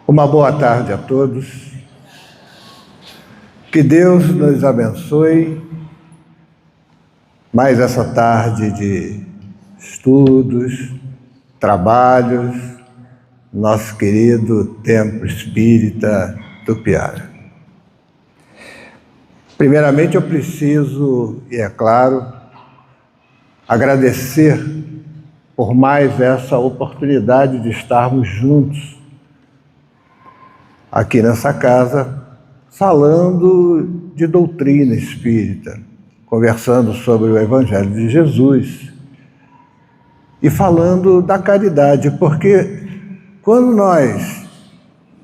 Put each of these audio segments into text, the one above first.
Uma boa tarde a todos. Que Deus nos abençoe mais essa tarde de estudos, trabalhos, nosso querido Templo Espírita Tupiara. Primeiramente eu preciso, e é claro, agradecer por mais essa oportunidade de estarmos juntos aqui nessa casa, falando de doutrina espírita, conversando sobre o Evangelho de Jesus e falando da caridade, porque quando nós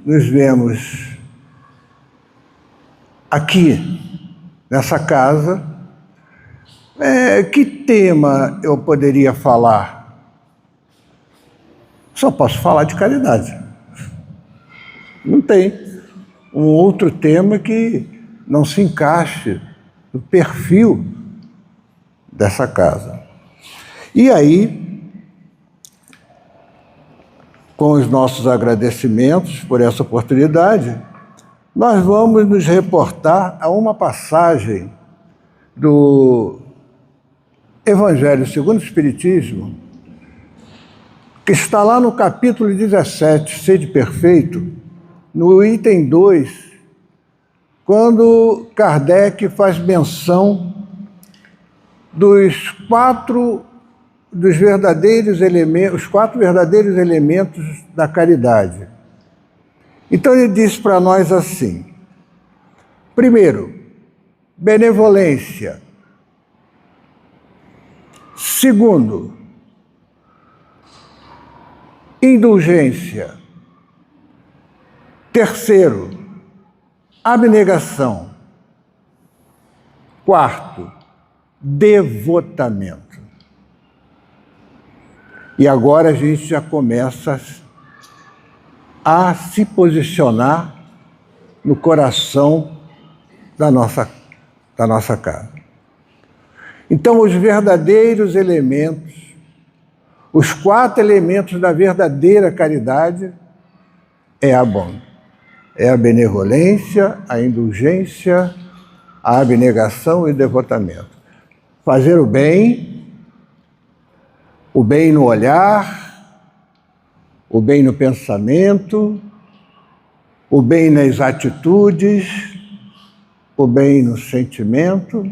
nos vemos aqui nessa casa, que tema eu poderia falar? Só posso falar de caridade. Não tem um outro tema que não se encaixe no perfil dessa casa. E aí, com os nossos agradecimentos por essa oportunidade, nós vamos nos reportar a uma passagem do Evangelho segundo o Espiritismo, que está lá no capítulo 17, Sede Perfeito, no item 2, quando Kardec faz menção dos quatro verdadeiros elementos da caridade. Então ele diz para nós assim: primeiro, benevolência. Segundo, indulgência. Terceiro, abnegação. Quarto, devotamento. E agora a gente já começa a se posicionar no coração da nossa casa. Então, os verdadeiros elementos, os 4 elementos da verdadeira caridade é a bondade. É a benevolência, a indulgência, a abnegação e o devotamento. Fazer o bem no olhar, o bem no pensamento, o bem nas atitudes, o bem no sentimento.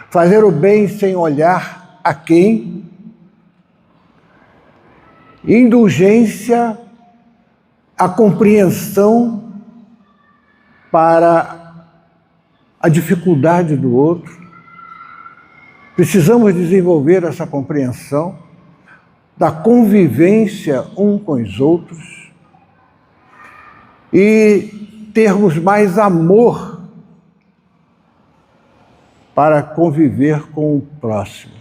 Fazer o bem sem olhar a quem. Indulgência, a compreensão para a dificuldade do outro. Precisamos desenvolver essa compreensão da convivência um com os outros e termos mais amor para conviver com o próximo.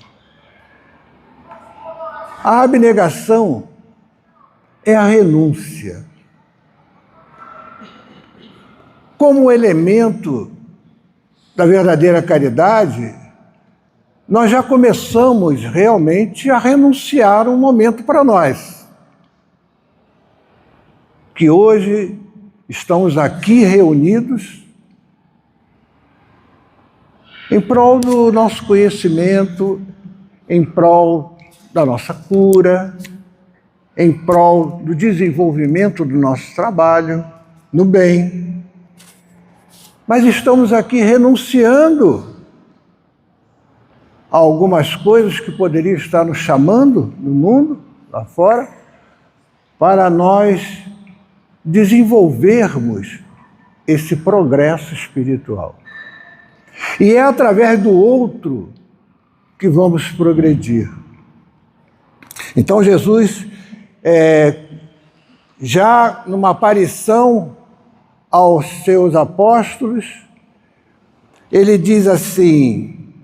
A abnegação é a renúncia. Como elemento da verdadeira caridade, nós já começamos realmente a renunciar um momento para nós. Que hoje estamos aqui reunidos em prol do nosso conhecimento, em prol da nossa cura, em prol do desenvolvimento do nosso trabalho, no bem. Mas estamos aqui renunciando a algumas coisas que poderiam estar nos chamando no mundo, lá fora, para nós desenvolvermos esse progresso espiritual. E é através do outro que vamos progredir. Então Jesus, já numa aparição aos seus apóstolos, ele diz assim: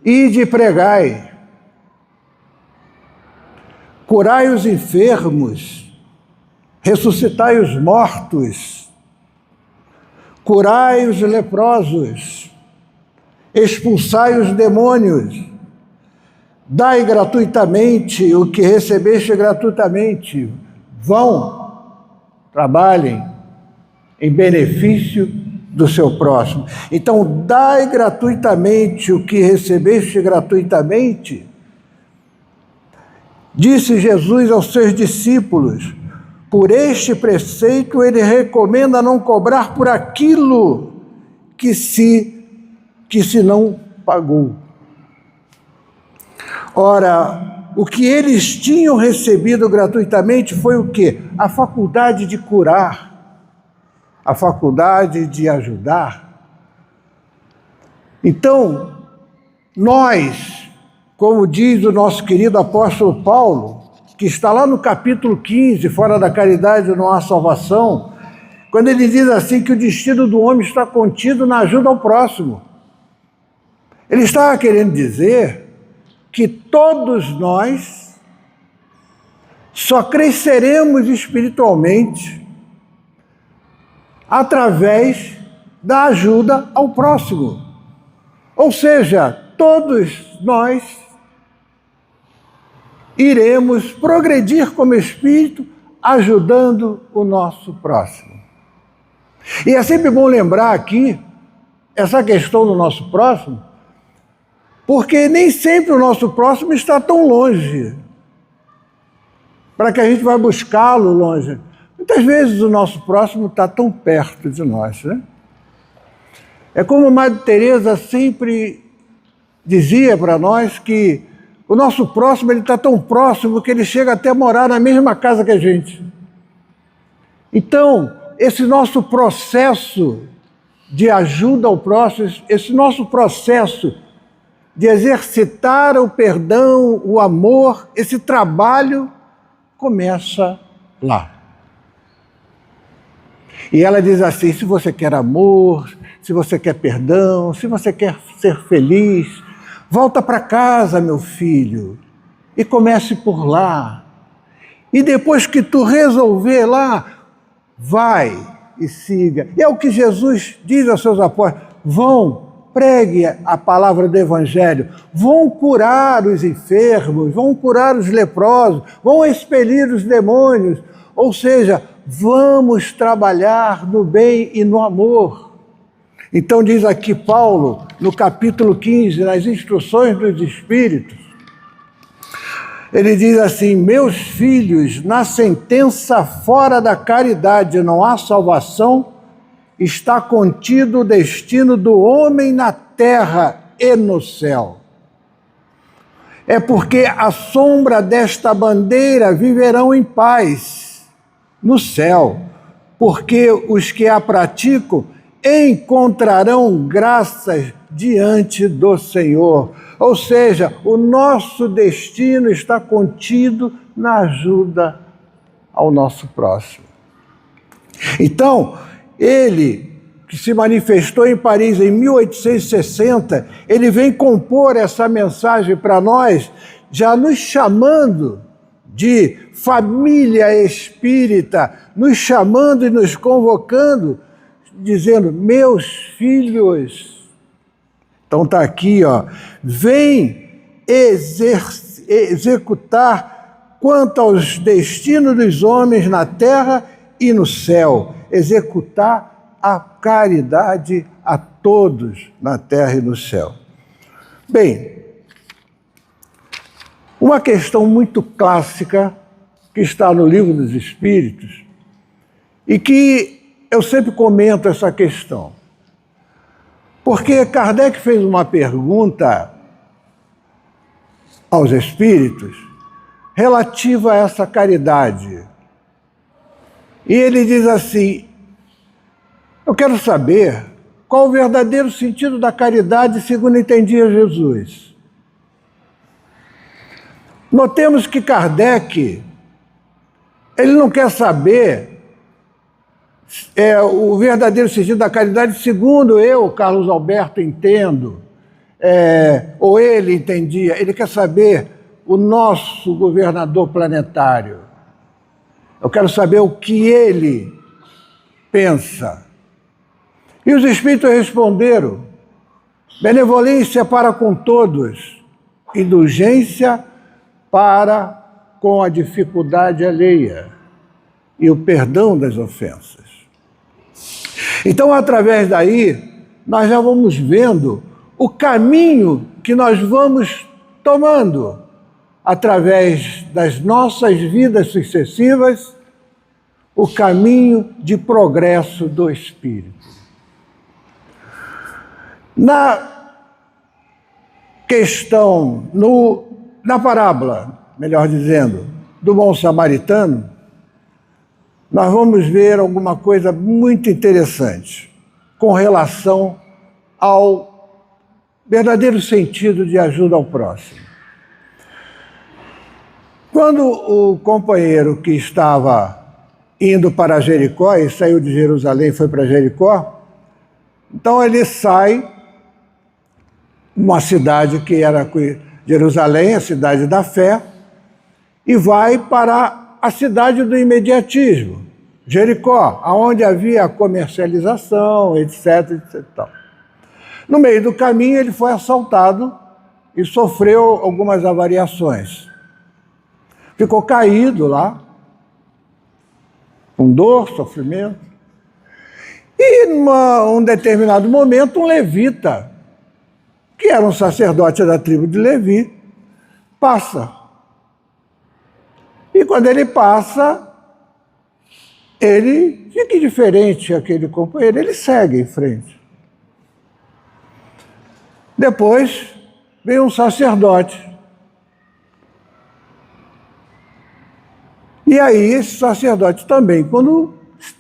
ide e pregai, curai os enfermos, ressuscitai os mortos, curai os leprosos, expulsai os demônios, dai gratuitamente o que recebeste gratuitamente. Vão trabalhem em benefício do seu próximo. Então, dai gratuitamente o que recebeste gratuitamente. Disse Jesus aos seus discípulos. Por este preceito, ele recomenda não cobrar por aquilo que se não pagou. Ora, o que eles tinham recebido gratuitamente foi o quê? A faculdade de curar, a faculdade de ajudar. Então, nós, como diz o nosso querido apóstolo Paulo, que está lá no capítulo 15, fora da caridade não há salvação, quando ele diz assim que o destino do homem está contido na ajuda ao próximo. Ele estava querendo dizer que todos nós só cresceremos espiritualmente através da ajuda ao próximo. Ou seja, todos nós iremos progredir como espírito, ajudando o nosso próximo. E é sempre bom lembrar aqui essa questão do nosso próximo, porque nem sempre o nosso próximo está tão longe, para que a gente vá buscá-lo longe. Muitas vezes o nosso próximo está tão perto de nós, né? É como a Madre Teresa sempre dizia para nós que o nosso próximo ele está tão próximo que ele chega até a morar na mesma casa que a gente. Então, esse nosso processo de ajuda ao próximo, esse nosso processo de exercitar o perdão, o amor, esse trabalho começa lá. E ela diz assim, se você quer amor, se você quer perdão, se você quer ser feliz, volta para casa, meu filho, e comece por lá. E depois que tu resolver lá, vai e siga. E é o que Jesus diz aos seus apóstolos, vão, pregue a palavra do Evangelho, vão curar os enfermos, vão curar os leprosos, vão expelir os demônios, ou seja, vamos trabalhar no bem e no amor. Então diz aqui Paulo, no capítulo 15, nas instruções dos Espíritos, ele diz assim, meus filhos, na sentença fora da caridade não há salvação, está contido o destino do homem na terra e no céu. É porque à sombra desta bandeira viverão em paz no céu, porque os que a praticam encontrarão graças diante do Senhor. Ou seja, o nosso destino está contido na ajuda ao nosso próximo. Então, ele, que se manifestou em Paris em 1860, ele vem compor essa mensagem para nós, já nos chamando de família espírita, nos chamando e nos convocando, dizendo, meus filhos, então está aqui, ó, vem executar quanto aos destinos dos homens na terra e no céu, executar a caridade a todos na terra e no céu. Bem, uma questão muito clássica que está no Livro dos Espíritos e que eu sempre comento essa questão, porque Kardec fez uma pergunta aos espíritos relativa a essa caridade. E ele diz assim, eu quero saber qual o verdadeiro sentido da caridade segundo entendia Jesus. Notemos que Kardec, ele não quer saber o verdadeiro sentido da caridade segundo eu, Carlos Alberto, entendo, ou ele entendia. Ele quer saber o nosso governador planetário. Eu quero saber o que ele pensa. E os espíritos responderam, benevolência para com todos, indulgência para com a dificuldade alheia. e o perdão das ofensas. Então, através daí, nós já vamos vendo o caminho que nós vamos tomando através das nossas vidas sucessivas, o caminho de progresso do Espírito. Na questão, na parábola, melhor dizendo, do bom samaritano, nós vamos ver alguma coisa muito interessante com relação ao verdadeiro sentido de ajuda ao próximo. Quando o companheiro que estava indo para Jericó, e saiu de Jerusalém e foi para Jericó, então ele sai, uma cidade que era Jerusalém, a cidade da fé, e vai para a cidade do imediatismo, Jericó, onde havia a comercialização, etc, etc. No meio do caminho ele foi assaltado e sofreu algumas avariações. Ficou caído lá, com dor, sofrimento. E, num determinado momento, um levita, que era um sacerdote da tribo de Levi, passa. E quando ele passa, ele fica diferente aquele companheiro, ele segue em frente. Depois, vem um sacerdote. E aí, esse sacerdote também, quando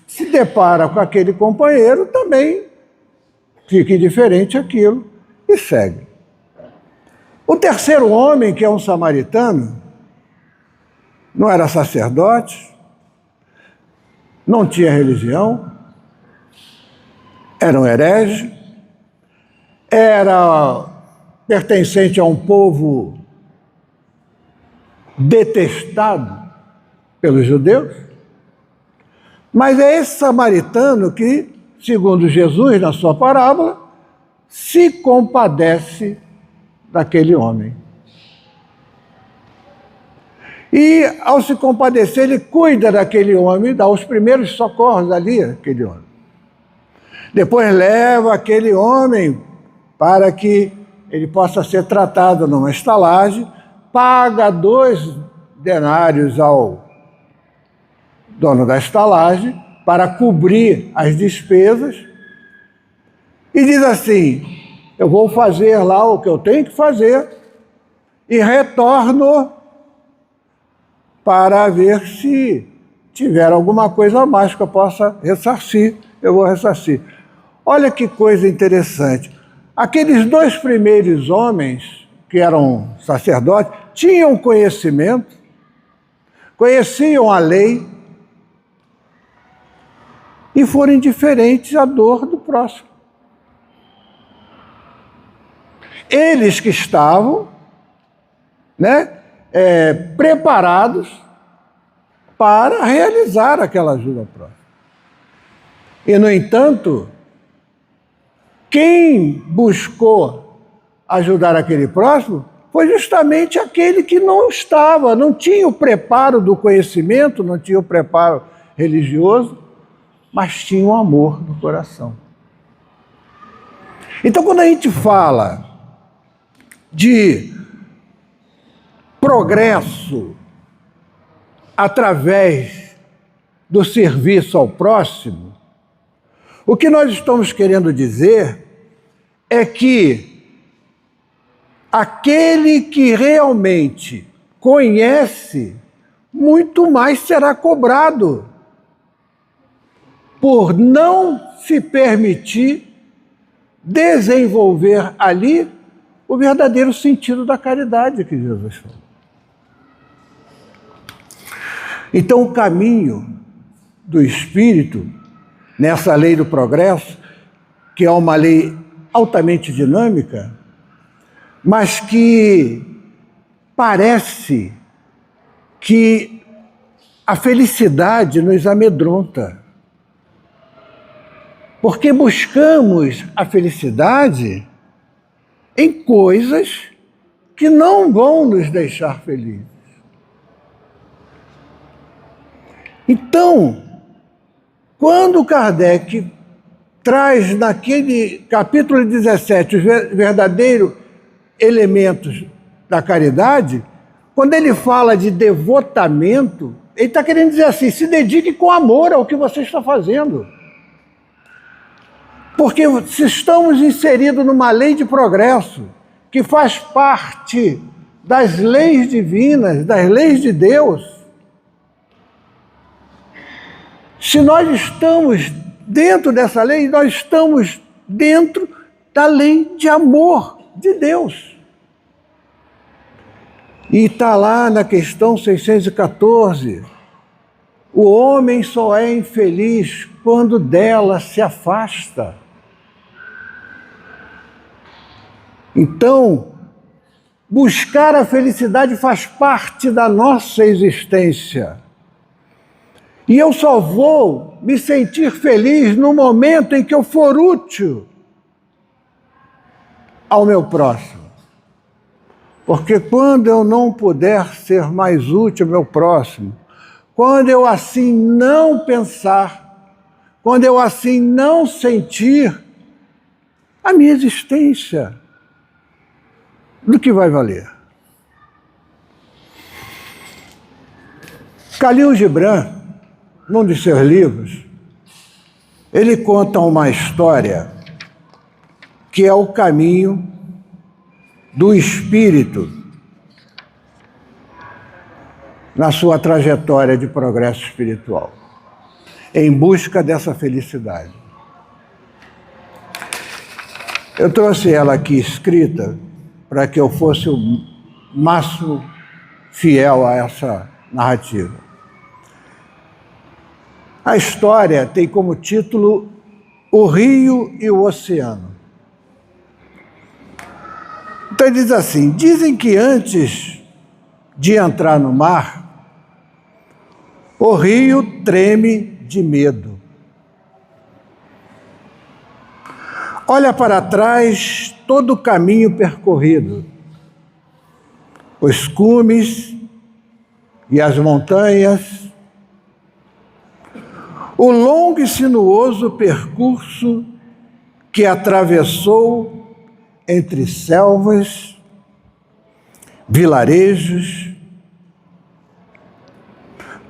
se depara com aquele companheiro, também fica indiferente àquilo e segue. O terceiro homem, que é um samaritano, não era sacerdote, não tinha religião, era um herege, era pertencente a um povo detestado pelos judeus, mas é esse samaritano que, segundo Jesus na sua parábola, se compadece daquele homem. E, ao se compadecer, ele cuida daquele homem, dá os primeiros socorros ali àquele homem. Depois leva aquele homem para que ele possa ser tratado numa estalagem, paga 2 denários ao dono da estalagem para cobrir as despesas e diz assim: eu vou fazer lá o que eu tenho que fazer e retorno para ver se tiver alguma coisa a mais que eu possa ressarcir, eu vou ressarcir. Olha que coisa interessante. Aqueles 2 primeiros homens, que eram sacerdotes, tinham conhecimento, conheciam a lei e foram indiferentes à dor do próximo. Eles que estavam, preparados para realizar aquela ajuda ao próximo. E, no entanto, quem buscou ajudar aquele próximo foi justamente aquele que não tinha o preparo do conhecimento, não tinha o preparo religioso, mas tinha o amor no coração. Então, quando a gente fala de progresso através do serviço ao próximo, o que nós estamos querendo dizer é que aquele que realmente conhece, muito mais será cobrado por não se permitir desenvolver ali o verdadeiro sentido da caridade que Jesus falou. Então, o caminho do Espírito, nessa lei do progresso, que é uma lei altamente dinâmica, mas que parece que a felicidade nos amedronta. Porque buscamos a felicidade em coisas que não vão nos deixar felizes. Então, quando Kardec traz naquele capítulo 17 os verdadeiros elementos da caridade, quando ele fala de devotamento, ele está querendo dizer assim: se dedique com amor ao que você está fazendo. Porque se estamos inseridos numa lei de progresso, que faz parte das leis divinas, das leis de Deus, se nós estamos dentro dessa lei, nós estamos dentro da lei de amor de Deus. E está lá na questão 614, o homem só é infeliz quando dela se afasta. Então, buscar a felicidade faz parte da nossa existência. E eu só vou me sentir feliz no momento em que eu for útil ao meu próximo. Porque quando eu não puder ser mais útil ao meu próximo, quando eu assim não pensar, quando eu assim não sentir, a minha existência, do que vai valer? Khalil Gibran, num de seus livros, ele conta uma história que é o caminho do espírito na sua trajetória de progresso espiritual, em busca dessa felicidade. Eu trouxe ela aqui escrita para que eu fosse o máximo fiel a essa narrativa. A história tem como título O Rio e o Oceano. Então diz assim: dizem que antes de entrar no mar, o rio treme de medo. Olha para trás todo o caminho percorrido, os cumes e as montanhas, o longo e sinuoso percurso que atravessou entre selvas, vilarejos,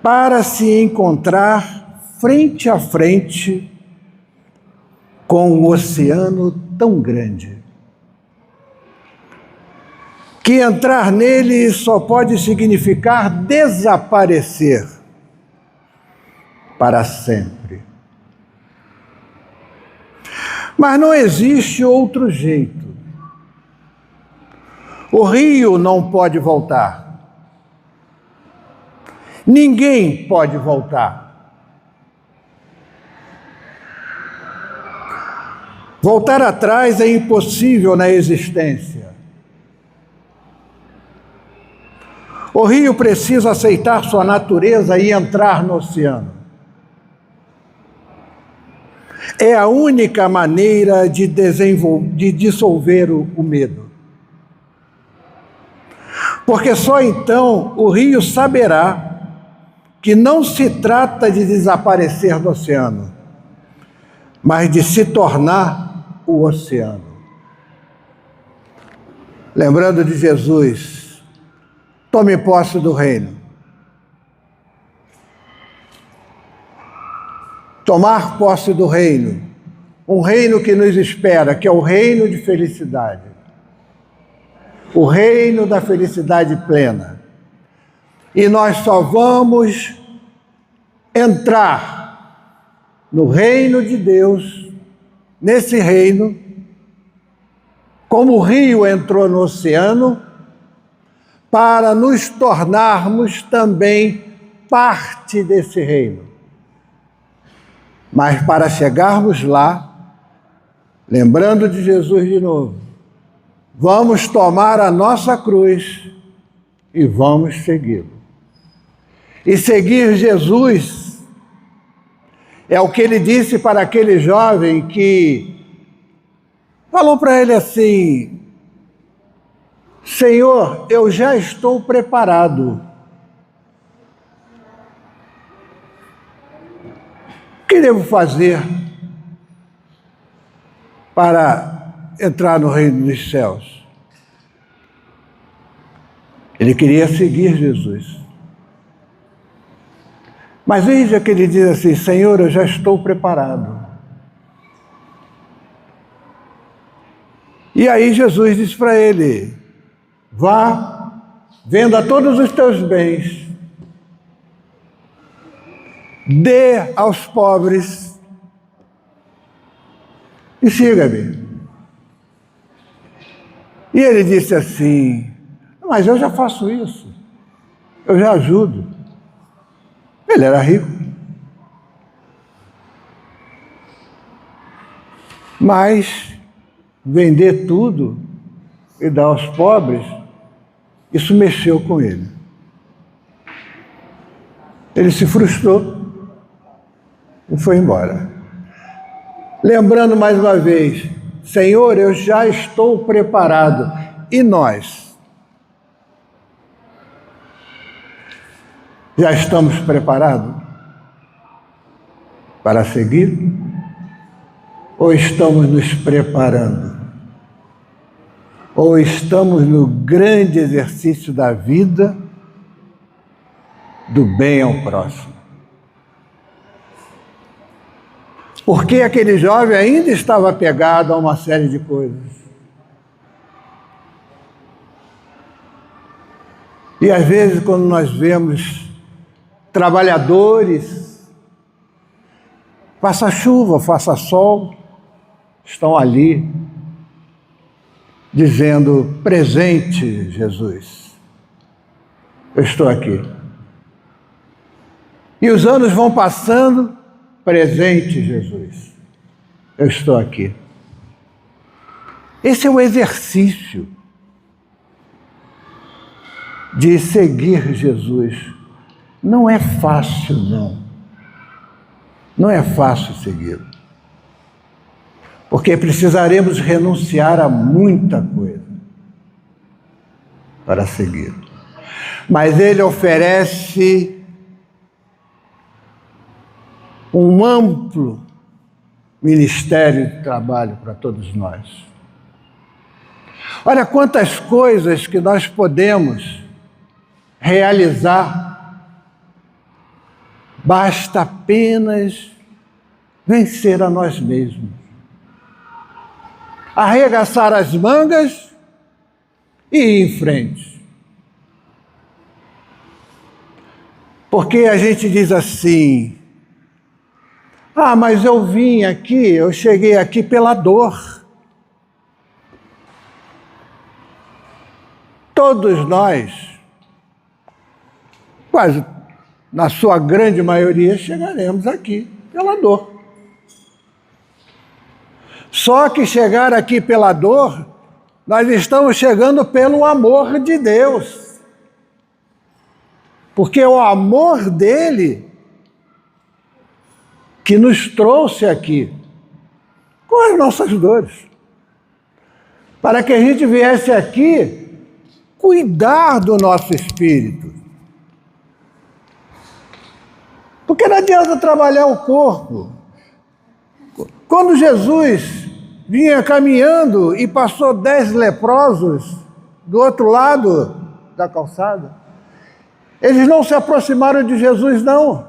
para se encontrar frente a frente com um oceano tão grande, que entrar nele só pode significar desaparecer para sempre. Mas não existe outro jeito. O rio não pode voltar. Ninguém pode voltar. Voltar atrás é impossível na existência. O rio precisa aceitar sua natureza e entrar no oceano. É a única maneira de dissolver o medo. Porque só então o rio saberá que não se trata de desaparecer do oceano, mas de se tornar o oceano. Lembrando de Jesus, tome posse do reino. Tomar posse do reino, um reino que nos espera, que é o reino de felicidade, o reino da felicidade plena. E nós só vamos entrar no reino de Deus, nesse reino, como o rio entrou no oceano, para nos tornarmos também parte desse reino. Mas para chegarmos lá, lembrando de Jesus de novo, vamos tomar a nossa cruz e vamos segui-lo. E seguir Jesus é o que ele disse para aquele jovem que falou para ele assim: Senhor, eu já estou preparado. que devo fazer para entrar no reino dos céus? Ele queria seguir Jesus. Mas veja que ele diz assim: Senhor, eu já estou preparado. E aí Jesus disse para ele: vá, venda todos os teus bens, dê aos pobres e siga-me. E ele disse assim: mas eu já faço isso, eu já ajudo. Ele era rico. Mas vender tudo e dar aos pobres, isso mexeu com ele. Ele se frustrou e foi embora. Lembrando mais uma vez: Senhor, eu já estou preparado. E nós? Já estamos preparados para seguir? Ou estamos nos preparando? Ou estamos no grande exercício da vida do bem ao próximo? Porque aquele jovem ainda estava apegado a uma série de coisas. E às vezes, quando nós vemos trabalhadores, faça chuva, faça sol, estão ali dizendo: presente, Jesus, eu estou aqui. E os anos vão passando: presente, Jesus, eu estou aqui. Esse é o exercício de seguir Jesus. Não é fácil, não. Não é fácil segui-lo. Porque precisaremos renunciar a muita coisa para segui-lo. Mas ele oferece um amplo ministério de trabalho para todos nós. Olha quantas coisas que nós podemos realizar. Basta apenas vencer a nós mesmos. Arregaçar as mangas e ir em frente. Porque a gente diz assim: ah, mas eu vim aqui, eu cheguei aqui pela dor. Todos nós, quase na sua grande maioria, chegaremos aqui pela dor. Só que chegar aqui pela dor, nós estamos chegando pelo amor de Deus. Porque é o amor dele que nos trouxe aqui, com as nossas dores, para que a gente viesse aqui cuidar do nosso espírito. Porque não adianta trabalhar o corpo. Quando Jesus vinha caminhando e passou 10 leprosos do outro lado da calçada, eles não se aproximaram de Jesus, não.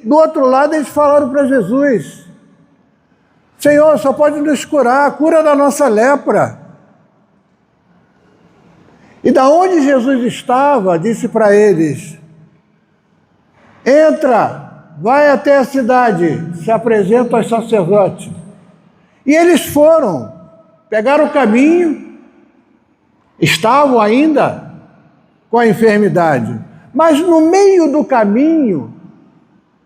Do outro lado, eles falaram para Jesus: Senhor, só pode nos curar, cura da nossa lepra. E da onde Jesus estava, disse para eles: entra, vai até a cidade, se apresenta aos sacerdotes. E eles foram, pegaram o caminho, estavam ainda com a enfermidade, mas no meio do caminho,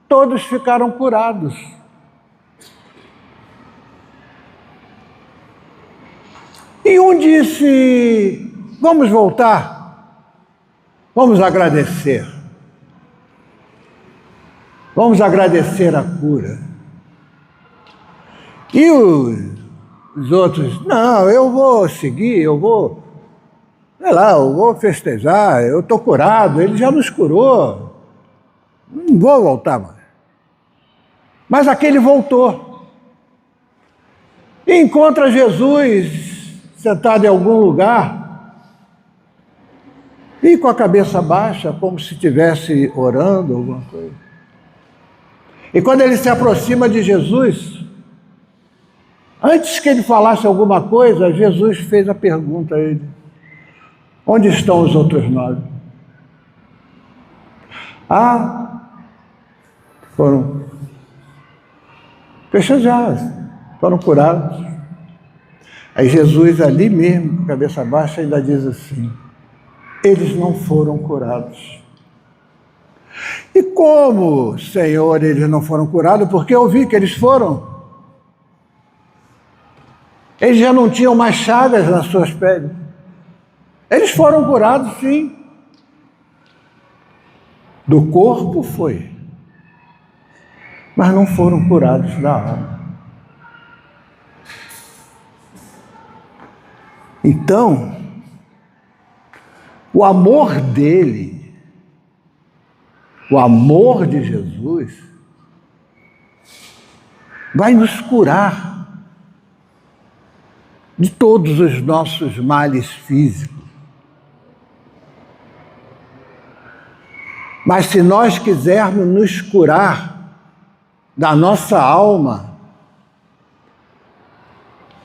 todos ficaram curados. E um disse: vamos voltar, vamos agradecer. Vamos agradecer a cura. E os outros: não, eu vou seguir, eu vou, sei lá, eu vou festejar, eu estou curado, ele já nos curou, não vou voltar mais. Mas aquele voltou e encontra Jesus sentado em algum lugar e com a cabeça baixa, como se estivesse orando, alguma coisa. E quando ele se aproxima de Jesus, antes que ele falasse alguma coisa, Jesus fez a pergunta a ele: onde estão os outros 9? Foram festejados, foram curados. Aí Jesus, ali mesmo, com a cabeça baixa, ainda diz assim: eles não foram curados. E como, Senhor, eles não foram curados? Porque eu vi que eles foram. Eles já não tinham mais chagas nas suas peles. Eles foram curados, sim. Do corpo foi, mas não foram curados da alma. Então, o amor dele, o amor de Jesus, vai nos curar de todos os nossos males físicos. Mas se nós quisermos nos curar da nossa alma,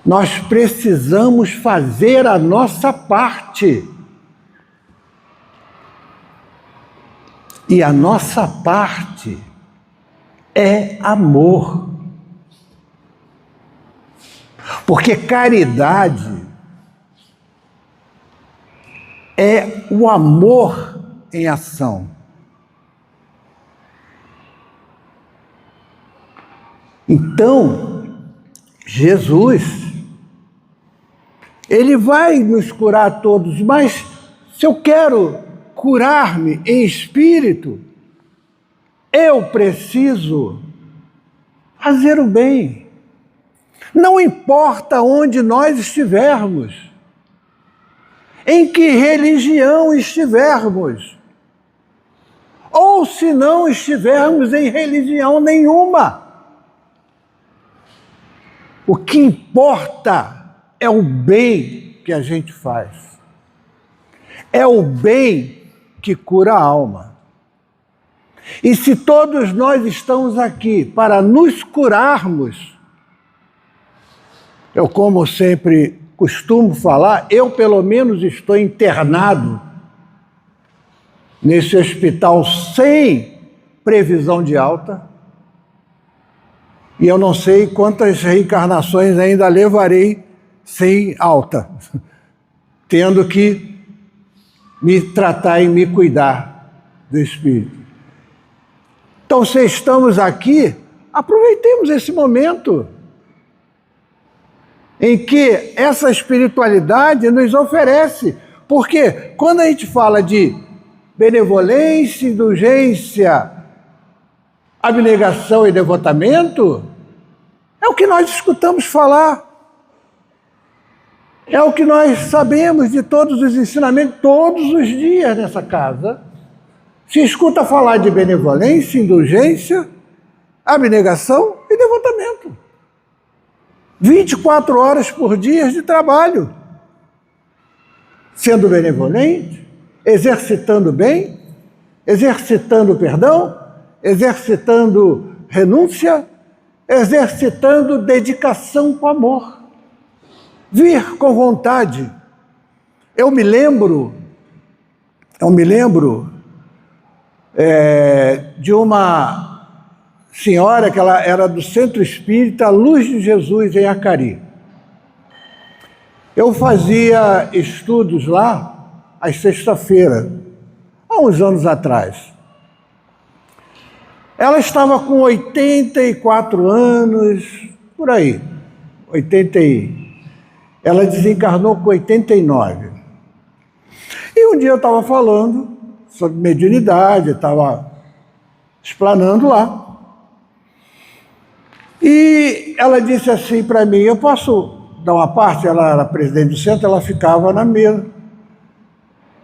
nós precisamos fazer a nossa parte. E a nossa parte é amor. Porque caridade é o amor em ação. Então, Jesus, ele vai nos curar a todos, mas se eu quero curar-me em espírito, eu preciso fazer o bem. Não importa onde nós estivermos, em que religião estivermos, ou se não estivermos em religião nenhuma. O que importa é o bem que a gente faz. É o bem que cura a alma. E se todos nós estamos aqui para nos curarmos, eu, como sempre costumo falar, eu pelo menos estou internado nesse hospital sem previsão de alta, e eu não sei quantas reencarnações ainda levarei sem alta, tendo que me tratar e me cuidar do espírito. Então, se estamos aqui, aproveitemos esse momento em que essa espiritualidade nos oferece. Porque quando a gente fala de benevolência, indulgência, abnegação e devotamento, é o que nós escutamos falar. É o que nós sabemos de todos os ensinamentos, todos os dias nessa casa. Se escuta falar de benevolência, indulgência, abnegação e devotamento. 24 horas por dia de trabalho. Sendo benevolente, exercitando bem, exercitando perdão, exercitando renúncia, exercitando dedicação com amor. Vir com vontade. Eu me lembro de uma senhora que ela era do Centro Espírita Luz de Jesus, em Acari. Eu fazia estudos lá às sexta-feiras, há uns anos atrás. Ela estava com 84 anos, por aí, ela desencarnou com 89. E um dia eu estava falando sobre mediunidade, estava explanando lá. E ela disse assim para mim: eu posso dar uma parte? Ela era presidente do centro, ela ficava na mesa.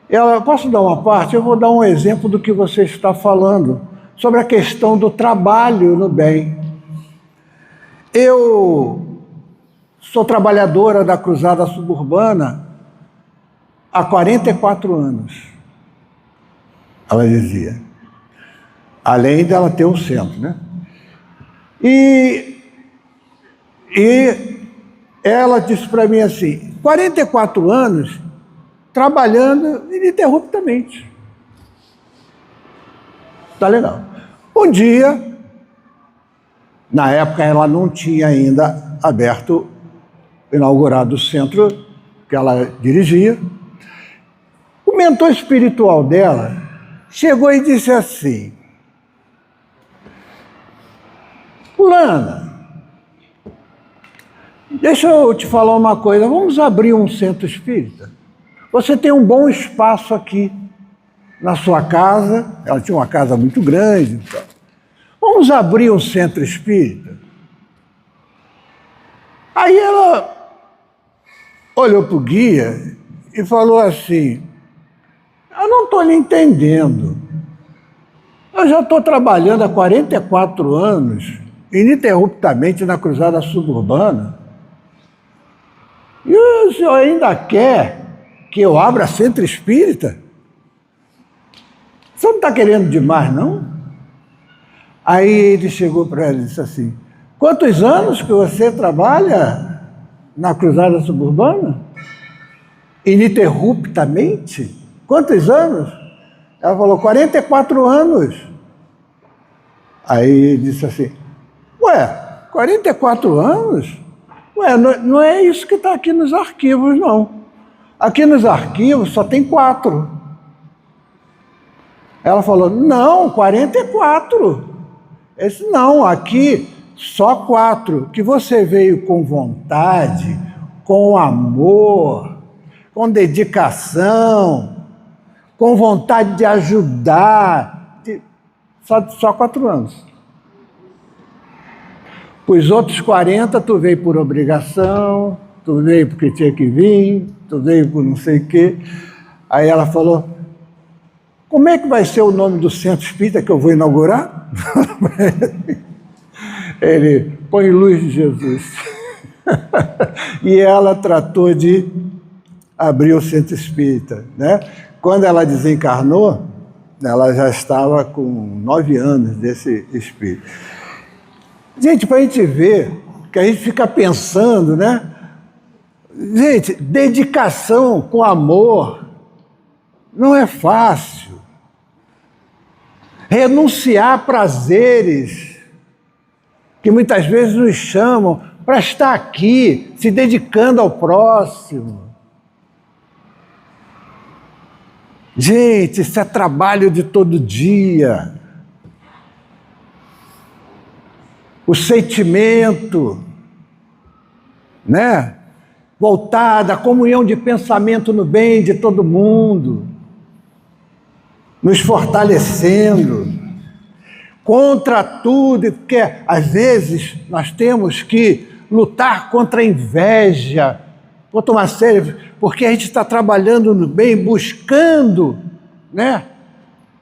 Eu posso dar uma parte? Eu vou dar um exemplo do que você está falando, sobre a questão do trabalho no bem. Eu sou trabalhadora da Cruzada Suburbana há 44 anos, ela dizia. Além dela ter um centro, né? E ela disse para mim assim, 44 anos trabalhando ininterruptamente. Tá legal. Um dia, na época ela não tinha ainda inaugurado o centro que ela dirigia, o mentor espiritual dela chegou e disse assim, fulana, deixa eu te falar uma coisa, vamos abrir um centro espírita? Você tem um bom espaço aqui na sua casa, ela tinha uma casa muito grande, então. Vamos abrir um centro espírita? Aí ela olhou para o guia e falou assim, eu não estou lhe entendendo. Eu já estou trabalhando há 44 anos, ininterruptamente na Cruzada Suburbana, e o senhor ainda quer que eu abra centro espírita? Você não está querendo demais, não? Aí ele chegou para ela e disse assim, quantos anos que você trabalha na Cruzada Suburbana? Ininterruptamente? Quantos anos? Ela falou, 44 anos. Aí ele disse assim, ué, 44 anos? Ué, não é isso que está aqui nos arquivos, não. Aqui nos arquivos só tem 4. Ela falou, não, 44. Eu disse, não, aqui só 4, que você veio com vontade, com amor, com dedicação, com vontade de ajudar. Só 4 anos. Os outros 40, tu veio por obrigação, tu veio porque tinha que vir, tu veio por não sei o quê. Aí ela falou, como é que vai ser o nome do centro espírita que eu vou inaugurar? Ele, põe Luz de Jesus. E ela tratou de abrir o centro espírita, né? Quando ela desencarnou, ela já estava com 9 anos desse espírito. Gente, para a gente ver, que a gente fica pensando, né? Gente, dedicação com amor não é fácil. Renunciar a prazeres que muitas vezes nos chamam para estar aqui, se dedicando ao próximo. Gente, isso é trabalho de todo dia. O sentimento, né? Voltada, a comunhão de pensamento no bem de todo mundo, nos fortalecendo, contra tudo, porque às vezes nós temos que lutar contra a inveja, contra uma série, porque a gente está trabalhando no bem, buscando, né?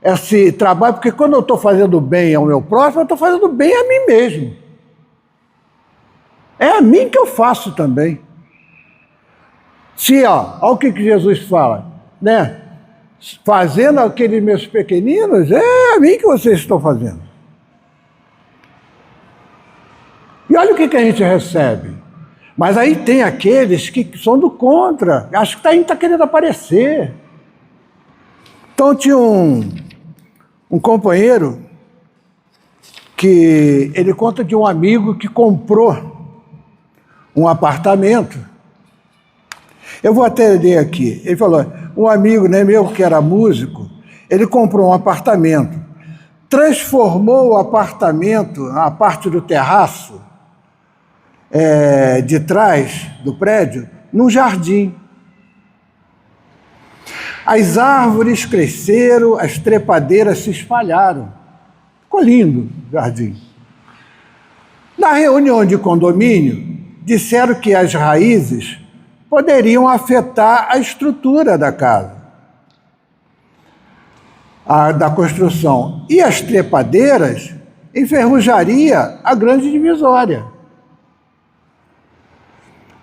Esse trabalho, porque quando eu estou fazendo bem ao meu próximo, eu estou fazendo bem a mim mesmo. É a mim que eu faço também. Se, olha o que Jesus fala, né? Fazendo aqueles meus pequeninos, é a mim que vocês estão fazendo. E olha o que a gente recebe. Mas aí tem aqueles que são do contra, acho que está querendo aparecer. Então tinha um companheiro que ele conta de um amigo que comprou um apartamento. Eu vou até ler aqui. Ele falou, um amigo, né, meu que era músico, ele comprou um apartamento, transformou o apartamento, a parte do terraço de trás do prédio, num jardim. As árvores cresceram, as trepadeiras se espalharam. Ficou lindo o jardim. Na reunião de condomínio, disseram que as raízes poderiam afetar a estrutura da casa, da construção. E as trepadeiras enferrujaria a grande divisória.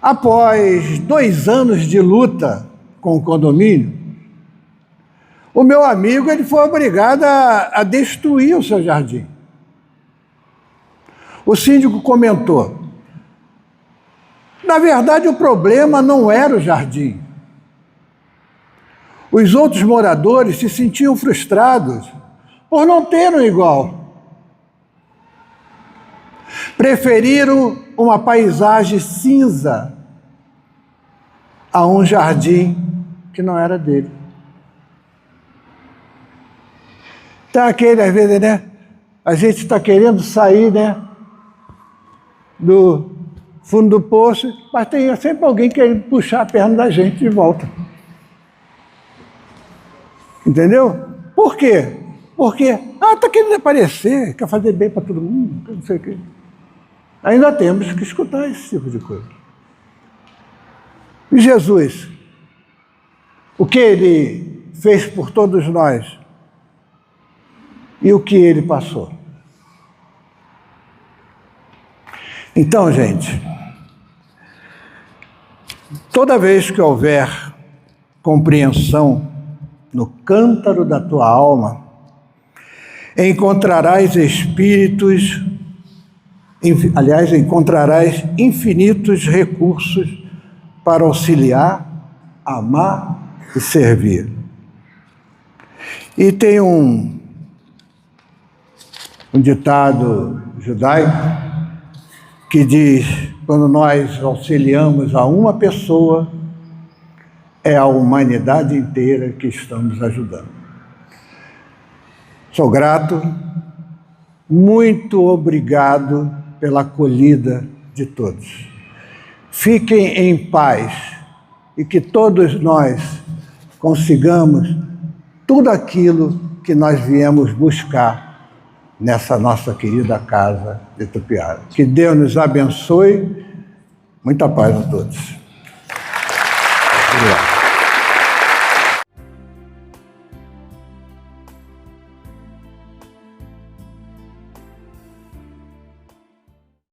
após 2 anos de luta com o condomínio, o meu amigo ele foi obrigado a destruir o seu jardim. O síndico comentou: na verdade, o problema não era o jardim. Os outros moradores se sentiam frustrados por não terem igual. Preferiram uma paisagem cinza a um jardim que não era dele. Então, aquele, às vezes, né? A gente está querendo sair, né? Do fundo do poço, mas tem sempre alguém querendo puxar a perna da gente de volta. Entendeu? Por quê? Porque, está querendo aparecer, quer fazer bem para todo mundo, não sei o quê. Ainda temos que escutar esse tipo de coisa. E Jesus, o que ele fez por todos nós e o que ele passou. Então, gente, toda vez que houver compreensão no cântaro da tua alma, encontrarás encontrarás infinitos recursos para auxiliar, amar e servir. E tem um ditado judaico que diz: quando nós auxiliamos a uma pessoa, é a humanidade inteira que estamos ajudando. Sou grato, muito obrigado pela acolhida de todos. Fiquem em paz e que todos nós consigamos tudo aquilo que nós viemos buscar nessa nossa querida casa de Tupiara. Que Deus nos abençoe. Muita paz a todos.